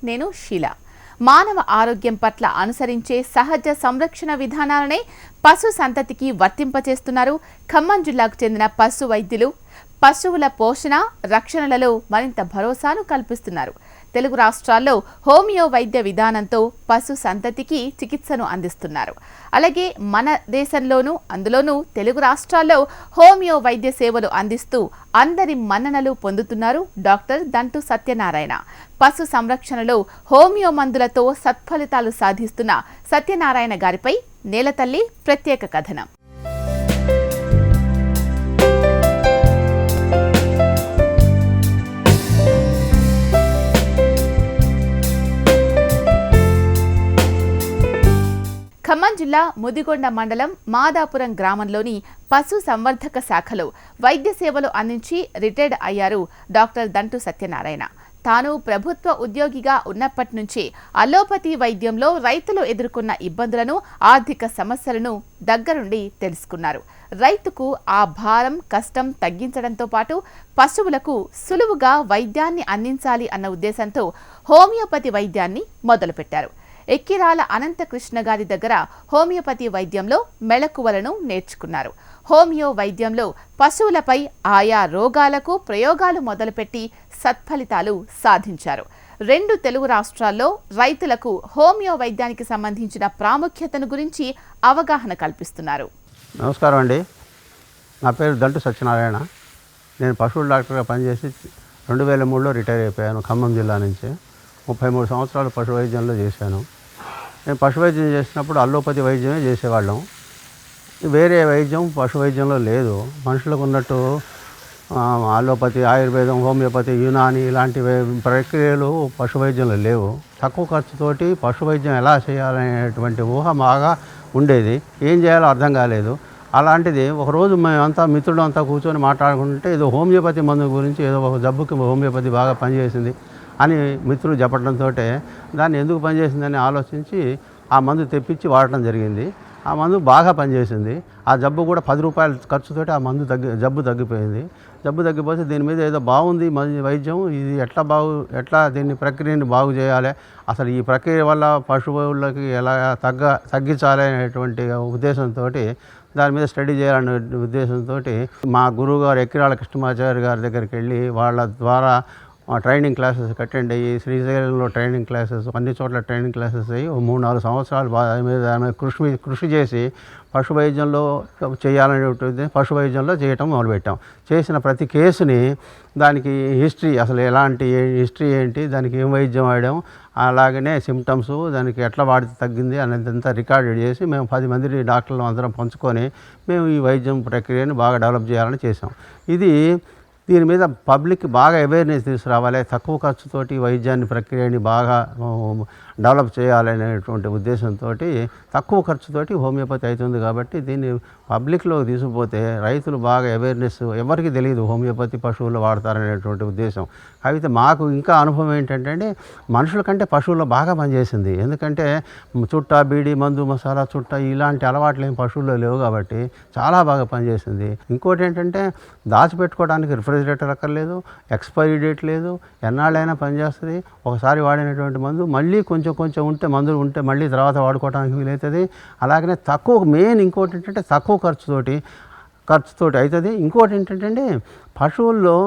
నేను షీలా. మానవ ఆరోగ్యం పట్ల అనుసరించే సహజ సంరక్షణ విధానాలనే పశు సంతతికి వర్తింపచేస్తున్నారు ఖమ్మం జిల్లాకు చెందిన పశు వైద్యులు. పశువుల పోషణ, రక్షణలలో మరింత భరోసాను కల్పిస్తున్నారు. తెలుగు రాష్ట్రాల్లో హోమియో వైద్య విధానంతో పశు సంతతికి చికిత్సను అందిస్తున్నారు. అలాగే మన దేశంలోనూ అందులోనూ తెలుగు రాష్ట్రాల్లో హోమియో వైద్య సేవలు అందిస్తూ అందరి మన్ననలు పొందుతున్నారు డాక్టర్ దంటు సత్యనారాయణ. పశు సంరక్షణలో హోమియో మందులతో సత్ఫలితాలు సాధిస్తున్న సత్యనారాయణ గారిపై నేలతల్లి ప్రత్యేక కథనం. ఖమ్మం జిల్లా ముదిగొండ మండలం మాదాపురం గ్రామంలోని పశు సంవర్ధక శాఖలో వైద్య సేవలు అందించి రిటైర్డ్ అయ్యారు డాక్టర్ దంటు సత్యనారాయణ. తాను ప్రభుత్వ ఉద్యోగిగా ఉన్నప్పటి నుంచి అలోపతి వైద్యంలో రైతులు ఎదుర్కొన్న ఇబ్బందులను, ఆర్థిక సమస్యలను దగ్గరుండి తెలుసుకున్నారు. రైతుకు ఆ భారం, కష్టం తగ్గించడంతో పాటు పశువులకు సులువుగా వైద్యాన్ని అందించాలి అన్న ఉద్దేశంతో హోమియోపతి వైద్యాన్ని మొదలుపెట్టారు. ఎక్కిరాల అనంతకృష్ణ గారి దగ్గర హోమియోపతి వైద్యంలో మెళకువలను నేర్చుకున్నారు. హోమియో వైద్యంలో పశువులపై ఆయా రోగాలకు ప్రయోగాలు మొదలుపెట్టి సత్ఫలితాలు సాధించారు. 2 తెలుగు రాష్ట్రాల్లో రైతులకు హోమియో వైద్యానికి సంబంధించిన ప్రాముఖ్యతను గురించి అవగాహన కల్పిస్తున్నారు. నమస్కారం అండి, నా పేరు దంటు సత్యనారాయణ. నేను పశువుల డాక్టర్గా పనిచేసి 2003లో రిటైర్ అయిపోయాను. ఖమ్మం జిల్లా నుంచి 33 సంవత్సరాలు పశు వైద్యంలో చేశాను. నేను పశు వైద్యం చేసినప్పుడు అల్లోపతి వైద్యమే చేసేవాళ్ళం. వేరే వైద్యం పశు వైద్యంలో లేదు. మనుషులకు ఉన్నట్టు అల్లోపతి, ఆయుర్వేదం, హోమియోపతి, యునాని ఇలాంటి ప్రక్రియలు పశు వైద్యంలో లేవు. తక్కువ ఖర్చుతోటి పశు వైద్యం ఎలా చేయాలనేటువంటి ఊహ బాగా ఉండేది. ఏం చేయాలో అర్థం కాలేదు. అలాంటిది ఒకరోజు మేమంతా మిత్రులు అంతా కూర్చొని మాట్లాడుకుంటే ఏదో హోమియోపతి మందు గురించి, ఏదో ఒక జబ్బుకి హోమియోపతి బాగా పనిచేసింది అని మిత్రులు చెప్పడంతో దాన్ని ఎందుకు పనిచేసిందని ఆలోచించి ఆ మందు తెప్పించి వాడటం జరిగింది. ఆ మందు బాగా పనిచేసింది. ఆ జబ్బు కూడా 10 రూపాయల ఖర్చుతోటి ఆ మందు జబ్బు తగ్గిపోయింది. జబ్బు తగ్గిపోతే దీని మీద ఏదో బాగుంది వైద్యం, ఇది ఎట్లా దీన్ని ప్రక్రియని బాగు చేయాలి, అసలు ఈ ప్రక్రియ వల్ల పశువులకి ఎలా తగ్గించాలి అనేటువంటి ఉద్దేశంతో దాని మీద స్టడీ చేయాలనే ఉద్దేశంతో మా గురువుగారు ఎక్కిరాల కృష్ణమాచార్య గారి దగ్గరికి వెళ్ళి వాళ్ళ ద్వారా ట్రైనింగ్ క్లాసెస్ అటెండ్ అయ్యి, శ్రీశైలంలో ట్రైనింగ్ క్లాసెస్, అన్ని చోట్ల ట్రైనింగ్ క్లాసెస్ అయ్యి 3-4 సంవత్సరాలు దాని మీద కృషి చేసి పశు వైద్యంలో చేయాలనేటువంటి పశు వైద్యంలో చేయటం మొదలుపెట్టాం. చేసిన ప్రతి కేసుని దానికి హిస్టరీ, అసలు ఎలాంటి హిస్టరీ ఏంటి, దానికి ఏం వైద్యం వాడాం, అలాగనే సిమ్టమ్స్, దానికి ఎట్లా వాడితే తగ్గింది అనేదంతా రికార్డెడ్ చేసి మేము 10 మంది డాక్టర్లు అందరం పంచుకొని మేము ఈ వైద్యం ప్రక్రియను బాగా డెవలప్ చేయాలని చేసాం. దీని మీద పబ్లిక్ బాగా అవేర్నెస్ తీసుకురావాలి, తక్కువ ఖర్చుతోటి వైద్యాన్ని ప్రక్రియని బాగా డెవలప్ చేయాలనేటువంటి ఉద్దేశంతో తక్కువ ఖర్చుతోటి హోమియోపతి అవుతుంది. కాబట్టి దీన్ని పబ్లిక్లోకి తీసుకుపోతే రైతులు బాగా అవేర్నెస్, ఎవరికి తెలియదు హోమియోపతి పశువులు వాడతారనేటువంటి ఉద్దేశం. అయితే మాకు ఇంకా అనుభవం ఏంటంటే మనుషుల కంటే పశువుల్లో బాగా పనిచేసింది. ఎందుకంటే చుట్ట, బీడి, మందు, మసాలా, చుట్ట ఇలాంటి అలవాట్లు ఏం పశువుల్లో లేవు కాబట్టి చాలా బాగా పనిచేసింది. ఇంకోటి ఏంటంటే దాచిపెట్టుకోవడానికి రిఫ్రిజిరేటర్ అక్కర్లేదు, ఎక్స్పైరీ డేట్ లేదు, ఎన్నాళ్ళైనా పనిచేస్తుంది. ఒకసారి వాడినటువంటి మందు మళ్ళీ కొంచెం ఉంటే, మందులు ఉంటే మళ్ళీ తర్వాత వాడుకోవడానికి వీలవుతుంది. అలాగనే మెయిన్ ఇంకోటి ఏంటంటే తక్కువ ఖర్చుతోటి అవుతుంది. ఇంకోటి ఏంటంటే పశువుల్లో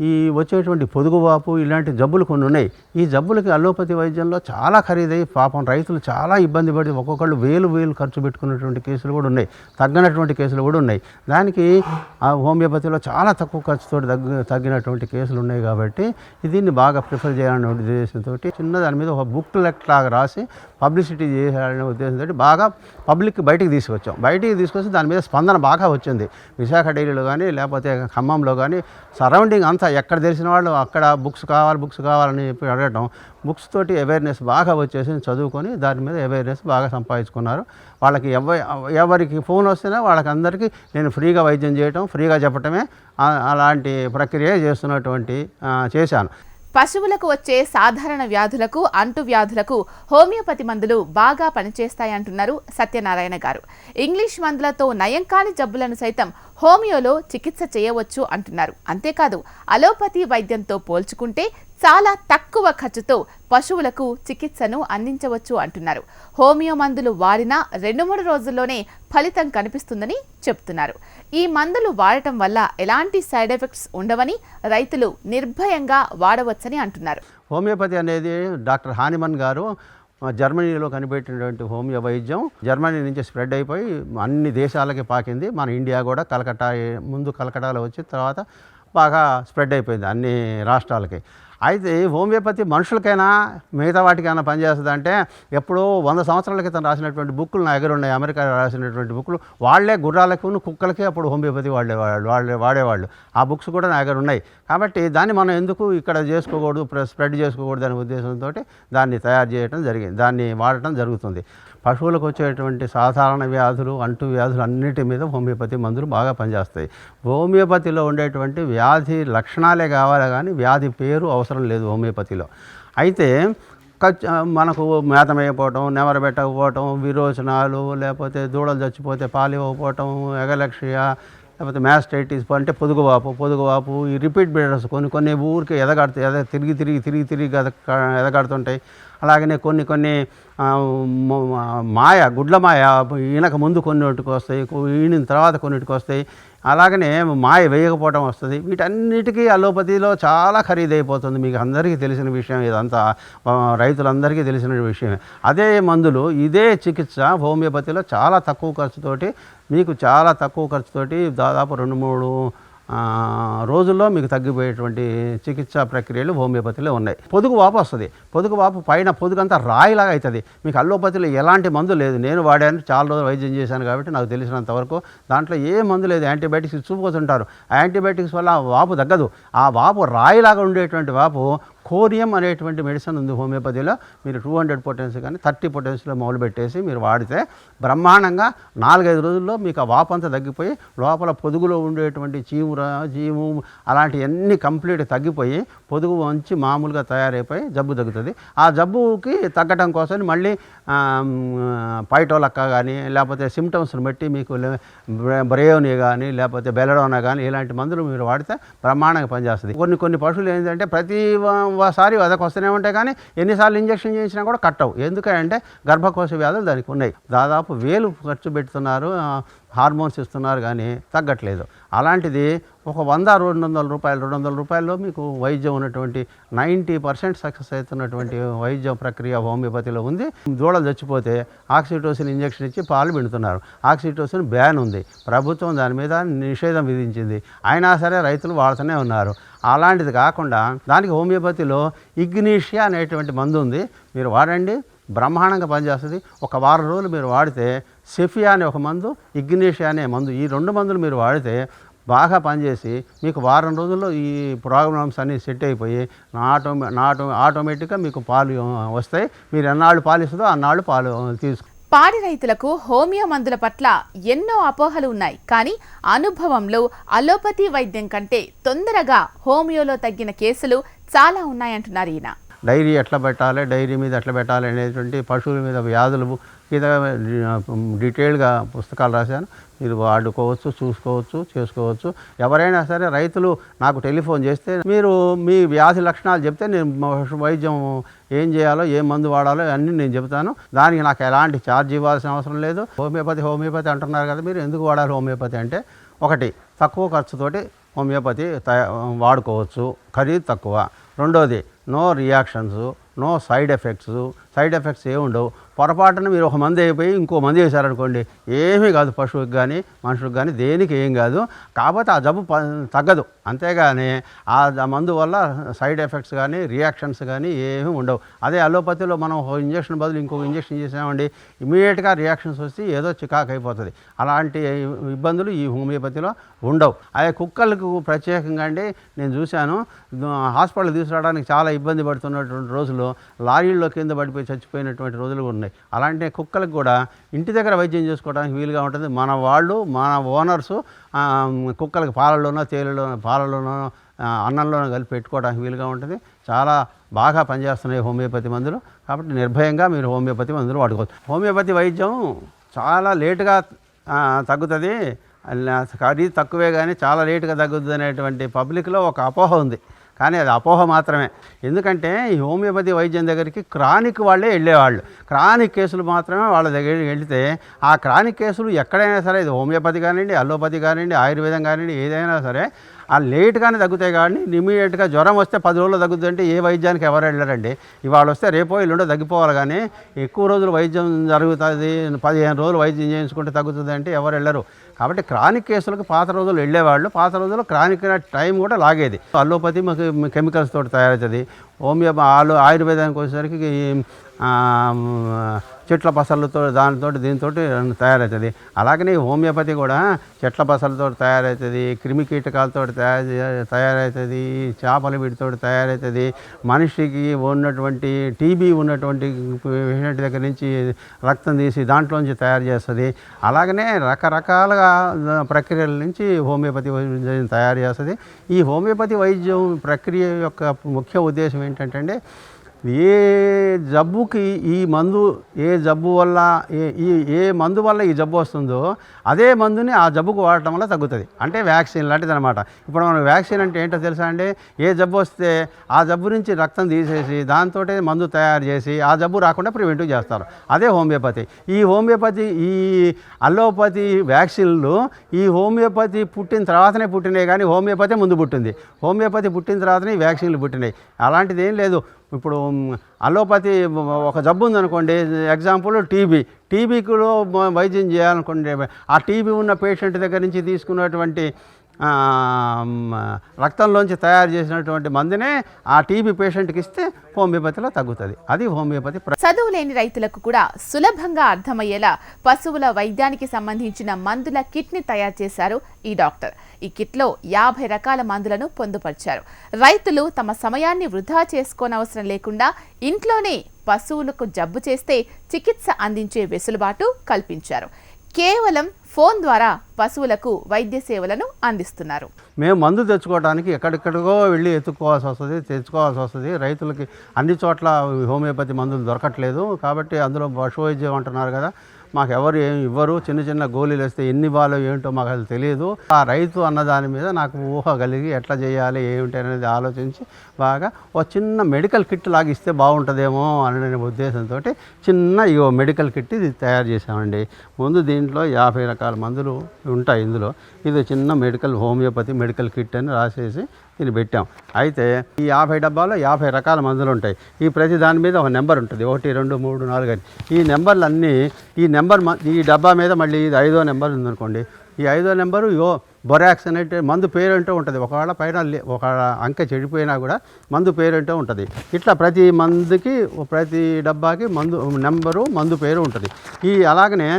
ఈ వచ్చేటువంటి పొదుగువాపు ఇలాంటి జబ్బులు కొన్ని ఉన్నాయి. ఈ జబ్బులకి అలోపతి వైద్యంలో చాలా ఖరీదై పాపం రైతులు చాలా ఇబ్బంది పడి ఒక్కొక్కళ్ళు వేలు ఖర్చు పెట్టుకున్నటువంటి కేసులు కూడా ఉన్నాయి, తగ్గినటువంటి కేసులు కూడా ఉన్నాయి. దానికి ఆ హోమియోపతిలో చాలా తక్కువ ఖర్చుతో తగ్గినటువంటి కేసులు ఉన్నాయి. కాబట్టి దీన్ని బాగా ప్రిఫర్ చేయాలనే ఉద్దేశంతో చిన్న దాని మీద ఒక బుక్ లాగా రాసి పబ్లిసిటీ చేయాలనే ఉద్దేశంతో బాగా పబ్లిక్ బయటికి తీసుకొచ్చి దాని మీద స్పందన బాగా వచ్చింది. విశాఖ డైరీలో కానీ లేకపోతే ఖమ్మంలో కానీ సరౌండింగ్ అంతా ఎక్కడ తెలిసిన వాళ్ళు అక్కడ బుక్స్ కావాలని చెప్పి అడగటం, బుక్స్ తోటి అవేర్నెస్ బాగా వచ్చేసి చదువుకొని దాని మీద అవేర్నెస్ బాగా సంపాదించుకున్నారు. వాళ్ళకి ఎవరికి ఫోన్ వస్తేనే వాళ్ళకి అందరికీ నేను ఫ్రీగా వైద్యం చేయటం, ఫ్రీగా చెప్పటమే అలాంటి ప్రక్రియ చేశాను. పశువులకు వచ్చే సాధారణ వ్యాధులకు, అంటు వ్యాధులకు హోమియోపతి మందులు బాగా పనిచేస్తాయంటున్నారు సత్యనారాయణ గారు. ఇంగ్లీష్ మందులతో నయం కాని జబ్బులను సైతం హోమియోలో చికిత్స చేయవచ్చు అంటున్నారు. అంతేకాదు అలోపతి వైద్యంతో పోల్చుకుంటే చాలా తక్కువ ఖర్చుతో పశువులకు చికిత్సను అందించవచ్చు అంటున్నారు. హోమియో మందులు వాడినా 2-3 రోజుల్లోనే ఫలితం కనిపిస్తుందని చెప్తున్నారు. ఈ మందులు వాడటం వల్ల ఎలాంటి సైడ్ ఎఫెక్ట్స్ ఉండవని, రైతులు నిర్భయంగా వాడవచ్చని అంటున్నారు. హోమియోపతి అనేది డాక్టర్ హానిమన్ గారు జర్మనీలో కనిపెట్టినటువంటి హోమియో వైద్యం జర్మనీ నుంచి స్ప్రెడ్ అయిపోయి అన్ని దేశాలకి పాకింది. మన ఇండియా కూడా ముందు కలకటాలో వచ్చి తర్వాత బాగా స్ప్రెడ్ అయిపోయింది అన్ని రాష్ట్రాలకి. అయితే హోమియోపతి మనుషులకైనా మిగతా వాటికైనా పనిచేస్తుంది అంటే ఎప్పుడో 100 సంవత్సరాల క్రితం రాసినటువంటి బుక్కులు నా దగ్గర ఉన్నాయి. అమెరికా రాసినటువంటి బుక్కులు వాళ్ళే గుర్రాలకు కుక్కలకి అప్పుడు హోమియోపతి వాడేవాళ్ళు. ఆ బుక్స్ కూడా నా దగ్గర ఉన్నాయి. కాబట్టి దాన్ని మనం ఎందుకు ఇక్కడ చేసుకోకూడదు, స్ప్రెడ్ చేసుకోకూడదు అనే ఉద్దేశంతో దాన్ని తయారు చేయడం జరిగింది, దాన్ని వాడటం జరుగుతుంది. పశువులకు వచ్చేటువంటి సాధారణ వ్యాధులు, అంటు వ్యాధులు అన్నిటి మీద హోమియోపతి మందులు బాగా పనిచేస్తాయి. హోమియోపతిలో ఉండేటువంటి వ్యాధి లక్షణాలే కావాలి కానీ వ్యాధి పేరు అవసరం లేదు హోమియోపతిలో. అయితే మనకు మేత వేయకపోవటం, నెమర పెట్టకపోవటం, విరోచనాలు, లేకపోతే దూడలు చచ్చిపోతే పాలు ఇవ్వకపోవటం, ఎగలక్షియా, లేకపోతే మ్యాస్టైటిస్ అంటే పొదుగువాపు, ఈ రిపీట్ బ్లీడర్స్ కొన్ని ఊరికి తిరిగి ఎదగడుతుంటాయి. అలాగనే కొన్ని గుడ్ల మాయ ఈనక ముందు కొన్నిటికి వస్తాయి, ఈనిన తర్వాత కొన్నిటికి వస్తాయి. అలాగనే మాయ వేయకపోవడం వస్తుంది. వీటన్నిటికీ అలోపతిలో చాలా ఖరీదైపోతుంది. మీకు అందరికీ తెలిసిన విషయం, ఇదంతా రైతులందరికీ తెలిసిన విషయమే. అదే మందులు, ఇదే చికిత్స హోమియోపతిలో చాలా తక్కువ ఖర్చుతోటి, మీకు చాలా తక్కువ ఖర్చుతోటి దాదాపు 2-3 రోజుల్లో మీకు తగ్గిపోయేటువంటి చికిత్సా ప్రక్రియలు హోమియోపతిలో ఉన్నాయి. పొదుగువాపు వస్తుంది. పొదుగువాపు పైన పొదుగంతా రాయిలాగా అవుతుంది. మీకు అల్లోపతిలో ఎలాంటి మందు లేదు. నేను వాడాను, చాలా రోజులు వైద్యం చేశాను కాబట్టి నాకు తెలిసినంత వరకు దాంట్లో ఏ మందు లేదు. యాంటీబయాటిక్స్ ఇచ్చిపోతుంటారు. యాంటీబయాటిక్స్ వల్ల వాపు తగ్గదు. ఆ వాపు రాయిలాగా ఉండేటువంటి వాపు కోరియం అనేటువంటి మెడిసిన్ ఉంది హోమియోపతిలో. మీరు 200 పొటెన్సీ కానీ 30 పొటెన్సీలో మొదలుపెట్టేసి మీరు వాడితే బ్రహ్మాండంగా 4-5 రోజుల్లో మీకు ఆ వాపంతా తగ్గిపోయి లోపల పొదుగులో ఉండేటువంటి చీము అలాంటివన్నీ కంప్లీట్ తగ్గిపోయి పొదుగు మంచి మామూలుగా తయారైపోయి జబ్బు తగ్గుతుంది. ఆ జబ్బుకి తగ్గటం కోసం మళ్ళీ పైటోలక్క కానీ లేకపోతే సిమ్టమ్స్ని బట్టి మీకు బ్రేయోని కానీ లేకపోతే బెలడోనా కానీ ఇలాంటి మందులు మీరు వాడితే బ్రహ్మాండంగా పనిచేస్తుంది. కొన్ని పశువులు ఏంటంటే ప్రతిసారి అదకు వస్తూనే ఉంటాయి కానీ ఎన్నిసార్లు ఇంజక్షన్ చేసినా కూడా కట్టవు. ఎందుకంటే గర్భకోశ వ్యాధులు దానికి ఉన్నాయి. దాదాపు 1000 ఖర్చు పెడుతున్నారు, హార్మోన్స్ ఇస్తున్నారు కానీ తగ్గట్లేదు. అలాంటిది ఒక 100-200 రూపాయల్లో మీకు వైద్యం ఉన్నటువంటి 90% సక్సెస్ అవుతున్నటువంటి వైద్య ప్రక్రియ హోమియోపతిలో ఉంది. దూడలు చచ్చిపోతే ఆక్సిటోసిన్ ఇంజక్షన్ ఇచ్చి పాలు పిండుతున్నారు. ఆక్సిటోసిన్ బ్యాన్ ఉంది, ప్రభుత్వం దాని మీద నిషేధం విధించింది. అయినా సరే రైతులు వాడుతూనే ఉన్నారు. అలాంటిది కాకుండా దానికి హోమియోపతిలో ఇగ్నీషియా అనేటువంటి మందు ఉంది. మీరు వాడండి, బ్రహ్మాండంగా పనిచేస్తుంది. ఒక వారం రోజులు మీరు వాడితే సెఫియా అనే ఒక మందు, ఇగ్నీషియా అనే మందు, ఈ 2 మందులు మీరు వాడితే బాగా పనిచేసి మీకు వారం రోజుల్లో ఈ ప్రాబ్లమ్స్ అన్నీ సెట్ అయిపోయి ఆటోమేటిక్గా మీకు పాలు వస్తాయి. మీరు ఎన్నాళ్ళు పాలు ఇస్తుందో అన్నాళ్ళు పాలు పాడి రైతులకు హోమియో మందుల పట్ల ఎన్నో అపోహలు ఉన్నాయి. కానీ అనుభవంలో అలోపతి వైద్యం కంటే తొందరగా హోమియోలో తగ్గిన కేసులు చాలా ఉన్నాయంటున్నారు ఈయన. డైరీ ఎట్లా పెట్టాలి, డైరీ మీద ఎట్లా పెట్టాలి అనేటువంటి పశువుల మీద వ్యాధులు మీద డీటెయిల్గా పుస్తకాలు రాశాను. మీరు వాడుకోవచ్చు, చూసుకోవచ్చు, చేసుకోవచ్చు. ఎవరైనా సరే రైతులు నాకు టెలిఫోన్ చేస్తే మీరు మీ వ్యాధి లక్షణాలు చెప్తే నేను వైద్యం ఏం చేయాలో, ఏ మందు వాడాలో అన్నీ నేను చెబుతాను. దానికి నాకు ఎలాంటి ఛార్జ్ ఇవ్వాల్సిన అవసరం లేదు. హోమియోపతి అంటున్నారు కదా, మీరు ఎందుకు వాడాలి హోమియోపతి అంటే, ఒకటి తక్కువ ఖర్చుతోటి హోమియోపతి వాడుకోవచ్చు, ఖరీదు తక్కువ. రెండోది no reactions, no side effects ఏమి ఉండవు. పొరపాటున మీరు ఒక మందు అయిపోయి ఇంకో మందు వేశారనుకోండి, ఏమీ కాదు. పశువుకి కానీ మనుషులకు కానీ దేనికి ఏం కాదు. కాకపోతే ఆ జబ్బు తగ్గదు. అంతేగాని ఆ మందు వల్ల సైడ్ ఎఫెక్ట్స్ కానీ రియాక్షన్స్ కానీ ఏమీ ఉండవు. అదే అలోపతిలో మనం ఇంజక్షన్ బదులు ఇంకొక ఇంజక్షన్ చేసామండి, ఇమీడియట్గా రియాక్షన్స్ వచ్చి ఏదో చికాకు అయిపోతుంది. అలాంటి ఇబ్బందులు ఈ హోమియోపతిలో ఉండవు. అదే కుక్కలకు ప్రత్యేకంగా అండి, నేను చూశాను హాస్పిటల్ తీసుకురావడానికి చాలా ఇబ్బంది పడుతున్నటువంటి రోజులు, లారీల్లో కింద పడిపోయి చచ్చిపోయినటువంటి రోజులు ఉన్నాయి. అలాంటి కుక్కలకు కూడా ఇంటి దగ్గర వైద్యం చేసుకోవడానికి వీలుగా ఉంటుంది. మన ఓనర్సు కుక్కలకు పాలలోనో అన్నంలోనో కలిపి పెట్టుకోవడానికి వీలుగా ఉంటుంది. చాలా బాగా పనిచేస్తున్నాయి హోమియోపతి మందులు. కాబట్టి నిర్భయంగా మీరు హోమియోపతి మందులు వాడుకోవచ్చు. హోమియోపతి వైద్యం చాలా లేటుగా తగ్గుతుంది. ఖరీదు తక్కువే కానీ చాలా రేటుగా తగ్గుతుంది అనేటువంటి పబ్లిక్లో ఒక అపోహ ఉంది. కానీ అది అపోహ మాత్రమే. ఎందుకంటే ఈ హోమియోపతి వైద్యం దగ్గరికి క్రానిక్ వాళ్ళే వెళ్ళేవాళ్ళు. క్రానిక్ కేసులు మాత్రమే వాళ్ళ దగ్గరికి వెళితే ఆ క్రానిక్ కేసులు ఎక్కడైనా సరే, ఇది హోమియోపతి కానివ్వండి, అలోపతి కానివ్వండి, ఆయుర్వేదం కానివ్వండి, ఏదైనా సరే ఆ లేట్గానే తగ్గుతాయి. కానీ ఇమీడియట్గా జ్వరం వస్తే 10 రోజులు తగ్గుతుందంటే ఏ వైద్యానికి ఎవరు వెళ్ళారండి? ఇవాళ వస్తే రేపో ఎల్లుండో తగ్గిపోవాలి. కానీ ఎక్కువ రోజులు వైద్యం జరుగుతుంది, 15 రోజులు వైద్యం చేయించుకుంటే తగ్గుతుంది అంటే ఎవరు వెళ్ళరు. కాబట్టి క్రానిక్ కేసులకు పాత రోజులు వెళ్ళేవాళ్ళు. పాత రోజుల్లో క్రానిక్ టైం కూడా లాగేది. అల్లోపతి మాకు కెమికల్స్ తోటి తయారవుతుంది. ఆయుర్వేదానికి వచ్చేసరికి చెట్ల పసలతో దీంతో తయారవుతుంది. అలాగనే హోమియోపతి కూడా చెట్ల పసలతో తయారవుతుంది, క్రిమి కీటకాలతో తయారవుతుంది, చేపల వీటితో తయారవుతుంది. మనిషికి ఉన్నటువంటి టీబీ ఉన్నటువంటి పేషెంట్ దగ్గర నుంచి రక్తం తీసి దాంట్లోంచి తయారు చేస్తుంది. అలాగనే రకరకాలుగా ప్రక్రియల నుంచి హోమియోపతి వైద్యం తయారు చేస్తుంది. ఈ హోమియోపతి వైద్యం ప్రక్రియ యొక్క ముఖ్య ఉద్దేశం ఏంటంటే, ఏ జబ్బుకి ఈ మందు, ఏ జబ్బు వల్ల ఏ మందు వల్ల ఈ జబ్బు వస్తుందో అదే మందుని ఆ జబ్బుకు వాడటం వల్ల తగ్గుతుంది. అంటే వ్యాక్సిన్ లాంటిది అనమాట. ఇప్పుడు మనం వ్యాక్సిన్ అంటే ఏంటో తెలుసా అండి? ఏ జబ్బు వస్తే ఆ జబ్బు నుంచి రక్తం తీసేసి దాంతో మందు తయారు చేసి ఆ జబ్బు రాకుండా ప్రివెంటివ్ చేస్తారు. అదే హోమియోపతి. ఈ అల్లోపతి వ్యాక్సిన్లు ఈ హోమియోపతి పుట్టిన తర్వాతనే పుట్టినాయి, కానీ హోమియోపతి ముందు పుట్టింది. హోమియోపతి పుట్టిన తర్వాతనే ఈ వ్యాక్సిన్లు పుట్టినాయి. అలాంటిది ఏం లేదు. ఇప్పుడు అలోపతి ఒక జబ్బు ఉందనుకోండి, ఎగ్జాంపుల్ టీబీలో వైద్యం చేయాలనుకోండి, ఆ టీబీ ఉన్న పేషెంట్ దగ్గర నుంచి తీసుకున్నటువంటి రక్తంలోంచి తయారు చేసినటువంటి మందునే ఆ టీబీ పేషెంట్కి ఇస్తే హోమియోపతిలో తగ్గుతుంది. అది హోమియోపతి. చదువు లేని రైతులకు కూడా సులభంగా అర్థమయ్యేలా పశువుల వైద్యానికి సంబంధించిన మందుల కిట్ని తయారు చేశారు ఈ డాక్టర్. ఈ కిట్లో 50 రకాల మందులను పొందుపరిచారు. రైతులు తమ సమయాన్ని వృధా చేసుకోనవసరం లేకుండా ఇంట్లోనే పశువులకు జబ్బు చేస్తే చికిత్స అందించే వెసులుబాటు కల్పించారు. కేవలం ఫోన్ ద్వారా పశువులకు వైద్య సేవలను అందిస్తున్నారు. మేము మందు తెచ్చుకోవడానికి ఎక్కడెక్కడికో వెళ్ళి తెచ్చుకోవాల్సి వస్తుంది. రైతులకి అన్ని చోట్ల హోమియోపతి మందులు దొరకట్లేదు. కాబట్టి అందులో పశు వైద్యం అంటున్నారు కదా, మాకు ఎవరు ఏమి ఇవ్వరు. చిన్న చిన్న గోళీలు వేస్తే ఎన్ని బాలో ఏంటో మాకు అది తెలియదు. ఆ రైతు అన్న దాని మీద నాకు ఊహ కలిగి ఎట్లా చేయాలి ఏమిటి అనేది ఆలోచించి బాగా ఒక చిన్న మెడికల్ కిట్ లాగా ఇస్తే బాగుంటుందేమో అనే ఉద్దేశంతో చిన్న మెడికల్ కిట్ ఇది తయారు చేసామండి. ముందు దీంట్లో 50 రకాల మందులు ఉంటాయి. ఇందులో ఇది చిన్న హోమియోపతి మెడికల్ కిట్ అని రాసేసి దీన్ని పెట్టాం. అయితే ఈ 50 డబ్బాలో 50 రకాల మందులు ఉంటాయి. ఈ ప్రతి దాని మీద ఒక నెంబర్ ఉంటుంది, 1 2 3 4 అని. ఈ నెంబర్లన్నీ ఈ డబ్బా మీద మళ్ళీ ఇది 5వ నెంబర్ ఉందనుకోండి, ఈ 5వ నెంబరు బొరాక్స్ అనే మందు పేరేంటో ఉంటుంది. ఒకవేళ పైన ఒక అంకె చెడిపోయినా కూడా మందు పేరేంటో ఉంటుంది. ఇట్లా ప్రతి డబ్బాకి మందు పేరు ఉంటుంది. అలాగనే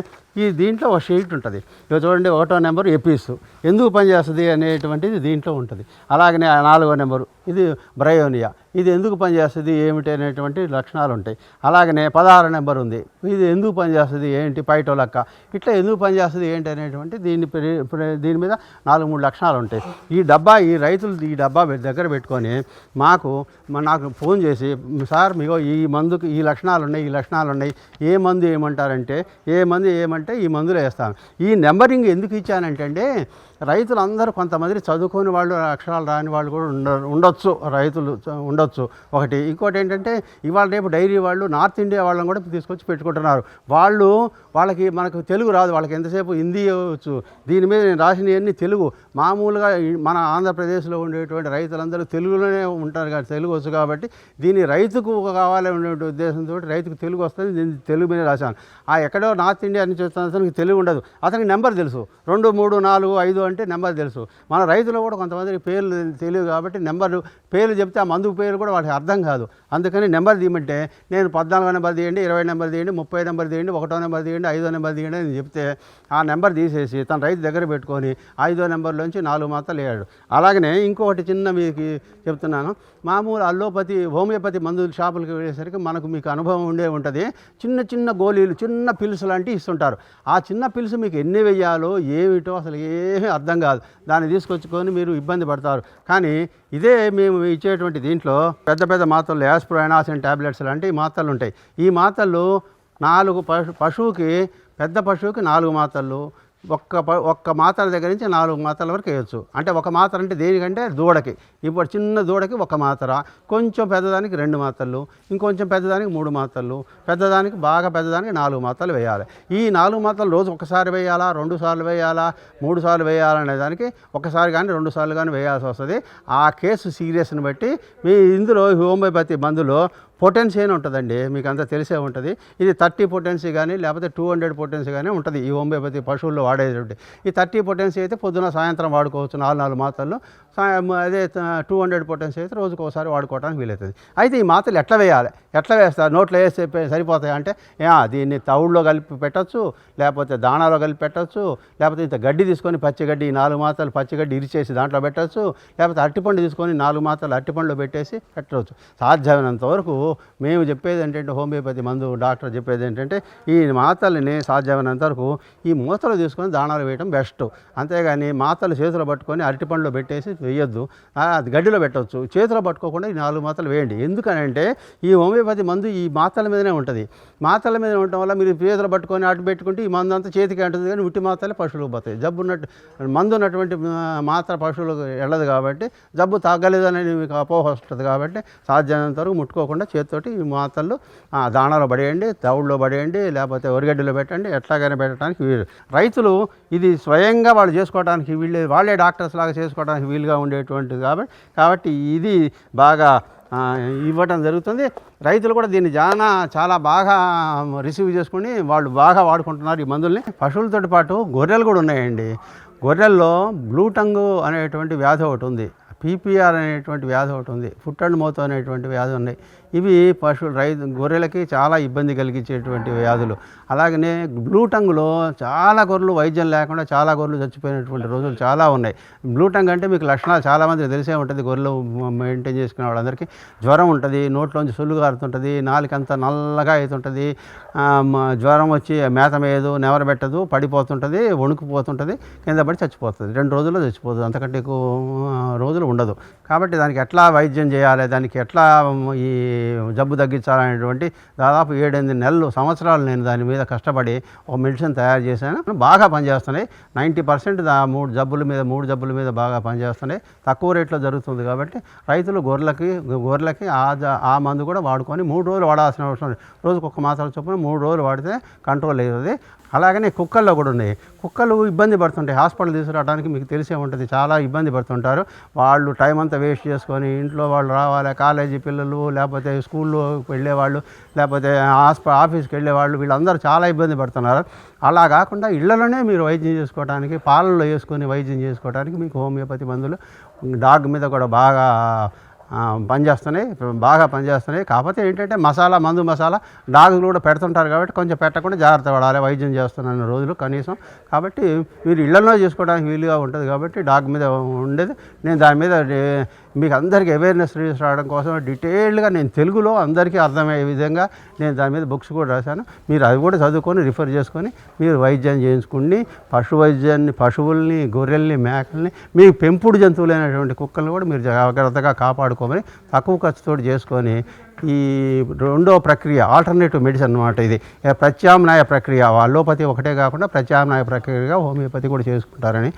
దీంట్లో ఒక షీట్ ఉంటుంది. ఇక చూడండి, 1వ నెంబరు ఎపిస్, ఎందుకు పనిచేస్తుంది అనేటువంటిది దీంట్లో ఉంటుంది. అలాగనే 4వ నెంబరు ఇది బ్రయోనియా, ఇది ఎందుకు పనిచేస్తుంది ఏమిటి అనేటువంటి లక్షణాలు ఉంటాయి. అలాగనే 16 నెంబర్ ఉంది, ఇది ఎందుకు పనిచేస్తుంది ఏంటి పైటోలక్క, ఇట్లా ఎందుకు పనిచేస్తుంది ఏంటి అనేటువంటి దీని మీద 4-3 లక్షణాలు ఉంటాయి. ఈ రైతులు ఈ డబ్బా దగ్గర పెట్టుకొని నాకు ఫోన్ చేసి, సార్ మీకు ఈ మందుకు ఈ లక్షణాలు ఉన్నాయి, ఏ మందు ఏమంటారంటే ఈ మందులు వేస్తాను. ఈ నెంబరింగ్ ఎందుకు ఇచ్చానంటే, రైతులందరూ కొంతమంది చదువుకుని వాళ్ళు, అక్షరాలు రాని వాళ్ళు కూడా రైతులు ఉండొచ్చు. ఇంకోటి ఏంటంటే, ఇవాళ రేపు డైరీ వాళ్ళు నార్త్ ఇండియా వాళ్ళని కూడా తీసుకొచ్చి పెట్టుకుంటున్నారు. వాళ్ళకి మనకు తెలుగు రాదు, వాళ్ళకి ఎంతసేపు హిందీ వచ్చు. దీని మీద నేను రాసినవన్నీ తెలుగు. మామూలుగా మన ఆంధ్రప్రదేశ్లో ఉండేటువంటి రైతులందరూ తెలుగులోనే ఉంటారు కాబట్టి తెలుగు వచ్చు. కాబట్టి దీన్ని రైతుకు కావాలనే ఉద్దేశంతో రైతుకు తెలుగు వస్తుంది, దీన్ని తెలుగు మీద రాశాను. ఎక్కడో నార్త్ ఇండియా నుంచి వస్తున్న అతనికి తెలుగు ఉండదు, అతనికి నెంబర్ తెలుసు, 2 3 4 5 అంటే నెంబర్ తెలుసు. మన రైతులు కూడా కొంతమందికి పేర్లు తెలియదు కాబట్టి పేర్లు చెప్తే ఆ మందుకు పేరు కూడా వాళ్ళకి అర్థం కాదు. అందుకని నెంబర్ తీయమంటే నేను 14వ నెంబర్ తీయండి, 20 నెంబర్ తీయండి, 30 నెంబర్ తీయండి, 1వ నెంబర్ తీయండి, 5వ నెంబర్ తీయండి అని చెప్తే ఆ నెంబర్ తీసేసి తన రైతు దగ్గర పెట్టుకొని 5వ నెంబర్లోంచి 4 మాత్రలు వేయాడు. అలాగనే ఇంకొకటి చిన్న మీకు చెప్తున్నాను, మామూలు హోమియోపతి మందుల షాపులకు వెళ్ళేసరికి మీకు అనుభవం ఉంటుంది. చిన్న గోళీలు, చిన్న పిల్స్ లాంటివి ఇస్తుంటారు. ఆ చిన్న పిల్స్ మీకు ఎన్ని వెయ్యాలో ఏమిటో అసలు ఏమీ అర్థం కాదు. దాన్ని తీసుకొచ్చుకొని మీరు ఇబ్బంది పడతారు. కానీ ఇదే మేము ఇచ్చేటువంటి దీంట్లో పెద్ద మాత్రలు, యాస్ప్రోఎనాసిన్ టాబ్లెట్స్ లాంటి మాత్రలు ఉంటాయి. ఈ మాత్రలు 4 పెద్ద పశువుకి 4 మాత్రలు, ఒక్క మాత్ర దగ్గర నుంచి 4 మాత్రల వరకు వేయచ్చు. అంటే ఒక మాత్ర అంటే దేనికంటే దూడకి, ఇప్పుడు చిన్న దూడకి 1 మాత్ర, కొంచెం పెద్దదానికి 2 మాత్రలు, ఇంకొంచెం పెద్దదానికి 3 మాత్రలు, పెద్దదానికి బాగా పెద్దదానికి 4 మాత్రలు వేయాలి. ఈ 4 మాత్రలు రోజు ఒకసారి వేయాలా, 2 సార్లు వేయాలా, 3 సార్లు వేయాలా అనే దానికి ఒకసారి కానీ 2 సార్లు కానీ వేయాల్సి వస్తుంది. ఆ కేసు సీరియస్ని బట్టి మీ ఇందులో హోమియోపతి మందులో పొటెన్సీ అని ఉంటుందండి, మీకు అంతా తెలిసే ఉంటుంది. ఇది 30 పొటెన్సీ కానీ లేకపోతే 200 పొటెన్సీ కానీ ఉంటుంది ఈ హోమియోపతి పశువుల్లో వాడేటువంటి. ఈ 30 పొటెన్సీ అయితే పొద్దున సాయంత్రం వాడుకోవచ్చు 4 మాత్రలు. అదే 200 పొటెన్సీ అయితే రోజుకు ఒకసారి వాడుకోవడానికి వీలవుతుంది. అయితే ఈ మాత్రలు ఎట్లా వేయాలి, ఎట్లా వేస్తారు, నోట్లో వేస్తే సరిపోతాయి అంటే దీన్ని తవుడులో కలిపి పెట్టచ్చు, లేకపోతే దానాలో కలిపి పెట్టచ్చు, లేకపోతే ఇంత గడ్డి తీసుకొని పచ్చిగడ్డి 4 మాత్రలు పచ్చిగడ్డి ఇరిచేసి దాంట్లో పెట్టచ్చు, లేకపోతే అరటిపండు తీసుకొని 4 మాత్రలు అరటిపండులో పెట్టేసి పెట్టవచ్చు. సాధ్యమైనంత వరకు మేము చెప్పేది ఏంటంటే, హోమియోపతి మందు డాక్టర్ చెప్పేది ఏంటంటే, ఈ మాత్రలని సాధ్యమైనంత వరకు ఈ మూతలు తీసుకొని దానాలు వేయడం బెస్ట్. అంతేగాని మాత్రలు చేతిలో పట్టుకొని అరటిపండులో పెట్టేసి వేయొద్దు. అది గడ్డిలో పెట్టవచ్చు. చేతిలో పట్టుకోకుండా ఈ 4 మాత్రలు వేయండి. ఎందుకనంటే ఈ హోమియోపతి మందు ఈ మాత్రల మీదనే ఉంటుంది. మాత్రల మీద ఉండటం వల్ల మీరు చేతిలో పట్టుకొని అటు పెట్టుకుంటే ఈ మందు అంతా చేతికి అంటుంది, కానీ ఉట్టి మాత్రలే పశువులకు పోతాయి. జబ్బు ఉన్నట్టు మందు ఉన్నటువంటి మాత్ర పశువులకు వెళ్ళదు కాబట్టి జబ్బు తగ్గలేదనేది మీకు అపోహ వస్తుంది. కాబట్టి సాధ్యమైనంత వరకు ముట్టుకోకుండా చేతితోటి ఈ మాత్రలు దానాలో పడేయండి, తవుడులో పడేయండి, లేకపోతే ఒరిగడ్డిలో పెట్టండి, ఎట్లాగైనా పెట్టడానికి వీలు. రైతులు ఇది స్వయంగా వాళ్ళు చేసుకోవడానికి వీళ్ళు, వాళ్ళే డాక్టర్స్ లాగా చేసుకోవడానికి వీలుగా ఉండేటువంటిది కాబట్టి ఇది బాగా ఇవ్వటం జరుగుతుంది. రైతులు కూడా దీన్ని చాలా బాగా రిసీవ్ చేసుకుని వాళ్ళు బాగా వాడుకుంటున్నారు ఈ మందుల్ని. పశువులతో పాటు గొర్రెలు కూడా ఉన్నాయండి. గొర్రెల్లో బ్లూ టంగ్ అనేటువంటి వ్యాధి ఒకటి ఉంది, పీపీఆర్ అనేటువంటి వ్యాధి ఒకటి ఉంది, ఫుట్ అండ్ మౌత్ అనేటువంటి వ్యాధి ఉన్నాయి. ఇవి గొర్రెలకి చాలా ఇబ్బంది కలిగించేటువంటి వ్యాధులు. అలాగనే బ్లూ టంగ్లో చాలా గొర్రెలు వైద్యం లేకుండా చాలా గొర్రెలు చచ్చిపోయినటువంటి రోజులు చాలా ఉన్నాయి. బ్లూ టంగ్ అంటే మీకు లక్షణాలు చాలామందికి తెలిసే ఉంటుంది. గొర్రెలు మెయింటైన్ చేసుకునే వాళ్ళందరికీ జ్వరం ఉంటుంది, నోట్లోంచి సుల్లు కారుతుంటుంది, నాలుకంతా నల్లగా అవుతుంటుంది, జ్వరం వచ్చి మేత మేయదు, నెవరబెట్టదు, పడిపోతుంటుంది, వణుకుపోతుంటుంది, కింద పడి చచ్చిపోతుంది. 2 రోజుల్లో చచ్చిపోతుంది, అంతకంటే ఎక్కువ రోజులు ఉండదు. కాబట్టి దానికి ఎట్లా వైద్యం చేయాలి, దానికి ఎట్లా ఈ జబ్బు తగ్గించాలనేటువంటి దాదాపు 7-8 నెలలు సంవత్సరాలు నేను దాని మీద కష్టపడి ఒక మెడిసిన్ తయారు చేశాను. బాగా పనిచేస్తున్నాయి. 90% 3 జబ్బుల మీద బాగా పనిచేస్తున్నాయి. తక్కువ రేట్లో జరుగుతుంది. కాబట్టి రైతులు గొర్రెలకి ఆ మందు కూడా వాడుకొని 3 రోజులు వాడాల్సిన అవసరం లేదు. రోజుకు 1 మాత్ర చొప్పున 3 రోజులు వాడితే కంట్రోల్ అవుతుంది. అలాగనే కుక్కల్లో కూడా ఉన్నాయి. కుక్కలు ఇబ్బంది పడుతుంటాయి, హాస్పిటల్ తీసుకురావడానికి మీకు తెలిసే ఉంటుంది, చాలా ఇబ్బంది పడుతుంటారు. వాళ్ళు టైం అంతా వేస్ట్ చేసుకొని ఇంట్లో వాళ్ళు రావాలి, కాలేజీ పిల్లలు లేకపోతే స్కూల్లో వెళ్ళేవాళ్ళు లేకపోతే ఆఫీస్కి వెళ్ళేవాళ్ళు, వీళ్ళందరూ చాలా ఇబ్బంది పడుతున్నారు. అలా కాకుండా ఇళ్లలోనే మీరు వైద్యం చేసుకోవడానికి, పాలల్లో వేసుకొని వైద్యం చేసుకోవడానికి మీకు హోమియోపతి మందులు డాగ్ మీద కూడా బాగా పనిచేస్తున్నాయి. కాకపోతే ఏంటంటే మందు మసాలా డాగులు కూడా పెడుతుంటారు కాబట్టి కొంచెం పెట్టకుండా జాగ్రత్త పడాలి వైద్యం చేస్తున్న రోజులు కనీసం. కాబట్టి మీరు ఇళ్లలో చేసుకోవడానికి వీలుగా ఉంటుంది. కాబట్టి డాగ్ మీద ఉండేది నేను దాని మీద మీకు అందరికీ అవేర్నెస్ రావడం కోసం డీటెయిల్డ్గా నేను తెలుగులో అందరికీ అర్థమయ్యే విధంగా నేను దాని మీద బుక్స్ కూడా రాశాను. మీరు అది కూడా చదువుకొని రిఫర్ చేసుకొని మీరు వైద్యం చేయించుకుని పశువుల్ని, గొర్రెల్ని, మేకల్ని, మీ పెంపుడు జంతువులైనటువంటి కుక్కల్ని కూడా మీరు జాగ్రత్తగా కాపాడుకోమని తక్కువ ఖర్చుతో చేసుకొని ఈ రెండో ప్రక్రియ ఆల్టర్నేటివ్ మెడిసిన్ అన్నమాట. ఇది ప్రత్యామ్నాయ ప్రక్రియ, అలోపతి ఒకటే కాకుండా ప్రత్యామ్నాయ ప్రక్రియగా హోమియోపతి కూడా చేసుకుంటారని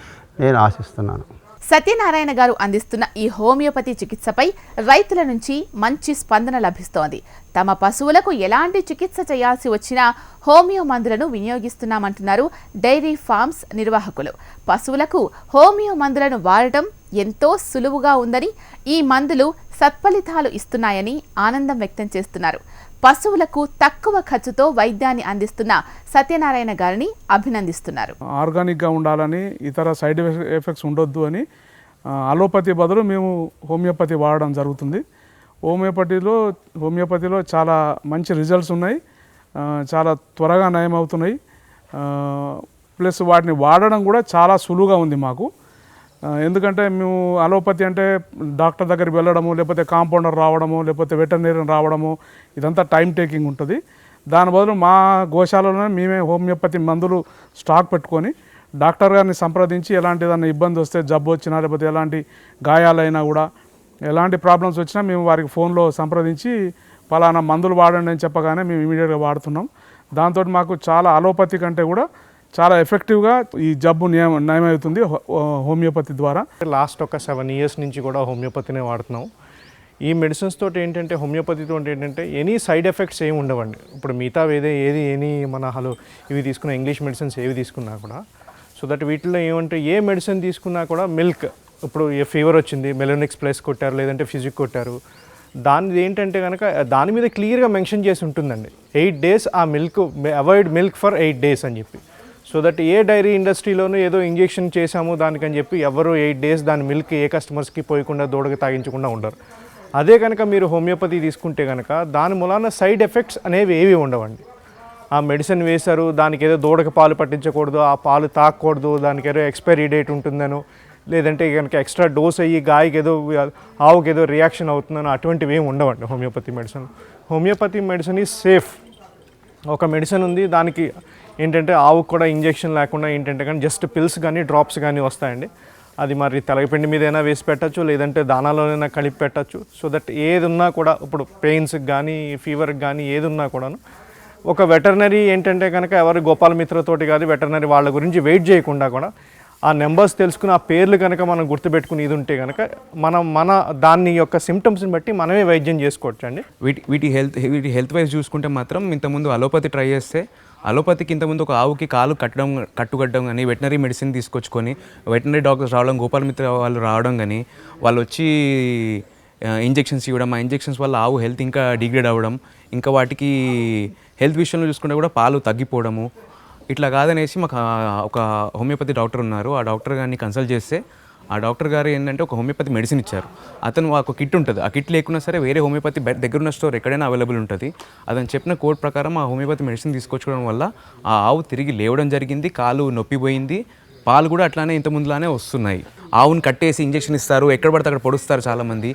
నేను ఆశిస్తున్నాను. సత్యనారాయణ గారు అందిస్తున్న ఈ హోమియోపతి చికిత్సపై రైతుల నుంచి మంచి స్పందన లభిస్తోంది. తమ పశువులకు ఎలాంటి చికిత్స చేయాల్సి వచ్చినా హోమియో మందులను వినియోగిస్తున్నామంటున్నారు డైరీ ఫార్మ్స్ నిర్వాహకులు. పశువులకు హోమియో మందులను వాడటం ఎంతో సులువుగా ఉందని, ఈ మందులు సత్ఫలితాలు ఇస్తున్నాయని ఆనందం వ్యక్తం చేస్తున్నారు. పశువులకు తక్కువ ఖర్చుతో వైద్యాన్ని అందిస్తున్న సత్యనారాయణ గారిని అభినందిస్తున్నారు. ఆర్గానిక్గా ఉండాలని, ఇతర సైడ్ ఎఫెక్ట్స్ ఉండొద్దు అని అలోపతి బదులు మేము హోమియోపతి వాడడం జరుగుతుంది. హోమియోపతిలో చాలా మంచి రిజల్ట్స్ ఉన్నాయి, చాలా త్వరగా నయం అవుతున్నాయి. ప్లస్ వాటిని వాడడం కూడా చాలా సులువుగా ఉంది మాకు. ఎందుకంటే మేము అలోపతి అంటే డాక్టర్ దగ్గరికి వెళ్ళడము, లేకపోతే కాంపౌండర్ రావడము, లేకపోతే వెటర్నరీని రావడము, ఇదంతా టైం టేకింగ్ ఉంటుంది. దాని బదులు మా గోశాలలోనే మేమే హోమియోపతి మందులు స్టాక్ పెట్టుకొని డాక్టర్ గారిని సంప్రదించి ఎలాంటి ఏదైనా ఇబ్బంది వస్తే, జబ్బు వచ్చినా, లేకపోతే ఎలాంటి గాయాలైనా కూడా ఎలాంటి ప్రాబ్లమ్స్ వచ్చినా మేము వారికి ఫోన్లో సంప్రదించి పలానా మందులు వాడండి అని చెప్పగానే మేము ఇమీడియట్గా వాడుతున్నాం. దాంతో మాకు చాలా అలోపతి కంటే కూడా చాలా ఎఫెక్టివ్గా ఈ జబ్బు నయమవుతుంది హోమియోపతి ద్వారా. లాస్ట్ ఒక 7 years నుంచి కూడా హోమియోపతినే వాడుతున్నాం. ఈ మెడిసిన్స్ తోటి ఏంటంటే హోమియోపతితో ఏంటంటే ఎనీ సైడ్ ఎఫెక్ట్స్ ఏమి ఉండవండి. ఇప్పుడు మిగతా ఎనీ మన ఇవి తీసుకున్న ఇంగ్లీష్ మెడిసిన్స్ ఏవి తీసుకున్నా కూడా సో దట్ వీటిలో ఏమంటే ఏ మెడిసిన్ తీసుకున్నా కూడా మిల్క్, ఇప్పుడు ఏ ఫీవర్ వచ్చింది మెలోనిక్స్ ప్లస్ కొట్టారు లేదంటే ఫిజిక్ కొట్టారు, దానిది ఏంటంటే కనుక దాని మీద క్లియర్గా మెన్షన్ చేసి ఉంటుందండి 8 days ఆ milk avoid milk for 8 days అని చెప్పి. సో దట్ ఏ డైరీ ఇండస్ట్రీలోనూ ఏదో ఇంజెక్షన్ చేశాము దానికని చెప్పి ఎవరు 8 days దాని మిల్క్ ఏ కస్టమర్స్కి పోయకుండా దూడకి తాగించకుండా ఉండరు. అదే కనుక మీరు హోమియోపతి తీసుకుంటే కనుక దాని మూలాన సైడ్ ఎఫెక్ట్స్ అనేవి ఏవి ఉండవండి. ఆ మెడిసిన్ వేశారు దానికి ఏదో దూడకి పాలు పట్టించకూడదు, ఆ పాలు తాగకూడదు, దానికి ఏదో ఎక్స్పైరీ డేట్ ఉంటుందనో లేదంటే కనుక ఎక్స్ట్రా డోస్ అయ్యి గాయకి ఏదో ఆవుకి ఏదో రియాక్షన్ అవుతుందనో అటువంటివి ఏమి ఉండవండి homeopathy medicine. Homeopathy medicine is safe. ఒక మెడిసిన్ ఉంది దానికి ఏంటంటే ఆవుకు కూడా ఇంజెక్షన్ లేకుండా ఏంటంటే కానీ జస్ట్ పిల్స్ కానీ డ్రాప్స్ కానీ వస్తాయండి. అది మరి తెలగపిండి మీదైనా వేసి పెట్టచ్చు లేదంటే దానాలోనైనా కలిపి పెట్టచ్చు. సో దట్ ఏది ఉన్నా కూడా ఇప్పుడు పెయిన్స్కి కానీ ఫీవర్కి కానీ ఏది ఉన్నా కూడాను ఒక వెటర్నరీ ఏంటంటే కనుక ఎవరు గోపాల మిత్రతోటి కాదు వెటర్నరీ వాళ్ళ గురించి వెయిట్ చేయకుండా కూడా ఆ నెంబర్స్ తెలుసుకుని ఆ పేర్లు కనుక మనం గుర్తుపెట్టుకుని ఇది ఉంటే కనుక మన దాని యొక్క సిమ్టమ్స్ని బట్టి మనమే వైద్యం చేసుకోవచ్చు అండి. వీటి హెల్త్ వైజ్ చూసుకుంటే మాత్రం ఇంతకుముందు అలోపతి ట్రై చేస్తే అలోపతికి ఇంతకుముందు ఒక ఆవుకి కాలు కట్టుకట్టడం కానీ వెటనరీ మెడిసిన్ తీసుకొచ్చుకొని వెటనరీ డాక్టర్స్ రావడం గోపాల మిత్ర వాళ్ళు రావడం కానీ వాళ్ళు వచ్చి ఇంజెక్షన్స్ ఇవ్వడం, ఆ ఇంజెక్షన్స్ వల్ల ఆవు హెల్త్ ఇంకా డిగ్రేడ్ అవ్వడం, ఇంకా వాటికి హెల్త్ విషయంలో చూసుకుంటే కూడా పాలు తగ్గిపోవడము ఇట్లా కాదనేసి మాకు ఒక హోమియోపతి డాక్టర్ ఉన్నారు. ఆ డాక్టర్ గారిని కన్సల్ట్ చేస్తే ఆ డాక్టర్ గారు ఏంటంటే ఒక హోమియోపతి మెడిసిన్ ఇచ్చారు. అతను ఒక కిట్ ఉంటుంది, ఆ కిట్ లేకున్నా సరే వేరే హోమియోపతి దగ్గరున్న స్టోర్ ఎక్కడైనా అవైలబుల్ ఉంటుంది. అతను చెప్పిన కోడ్ ప్రకారం ఆ హోమియోపతి మెడిసిన్ తీసుకొచ్చుకోవడం వల్ల ఆ ఆవు తిరిగి లేవడం జరిగింది, కాలు నొప్పిపోయింది, పాలు కూడా అట్లానే ఇంతకుముందులానే వస్తున్నాయి. ఆవుని కట్టేసి ఇంజెక్షన్ ఇస్తారు, ఎక్కడ పడితే అక్కడ పొడుస్తారు చాలామంది.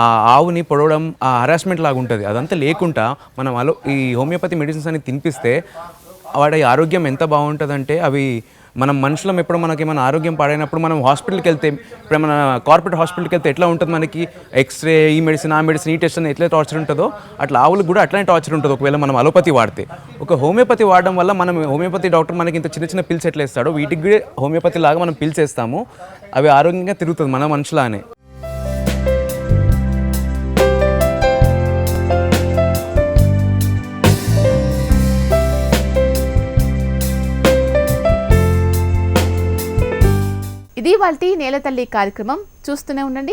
ఆ ఆవుని పొడవడం ఆ హరాస్మెంట్ లాగా ఉంటుంది. అదంతా లేకుండా మనం ఈ హోమియోపతి మెడిసిన్స్ అని తినిపిస్తే వాడి ఆరోగ్యం ఎంత బాగుంటుందంటే అవి మనం మనుషులం ఎప్పుడు మనకి ఏమైనా ఆరోగ్యం పాడైనప్పుడు మనం హాస్పిటల్కి వెళ్తే ఇప్పుడు మన కార్పొరేట్ హాస్పిటల్కి వెళ్తే ఎట్లా ఉంటుంది మనకి ఎక్స్రే ఈ మెడిసిన్ ఆ మెడిసిన్ ఈ టెస్ట్ అని ఎట్లా టార్చర్ ఉంటుందో అట్లా ఆవులకు కూడా అట్లానే టార్చర్ ఉంటుంది ఒకవేళ మనం అలోపతి వాడితే. ఒక హోమియోపతి వాడడం వల్ల మనం హోమియోపతి డాక్టర్ మనకి ఇంత చిన్న చిన్న పిల్స్ ఎట్లా ఇస్తాడో వీటికి కూడా హోమియోపతి లాగా మనం పిల్స్ వేస్తాము, అవి ఆరోగ్యంగా తిరుగుతుంది మన మనుషులానే. ఇది వాల్టి నేలతల్లి కార్యక్రమం. చూస్తూనే ఉండండి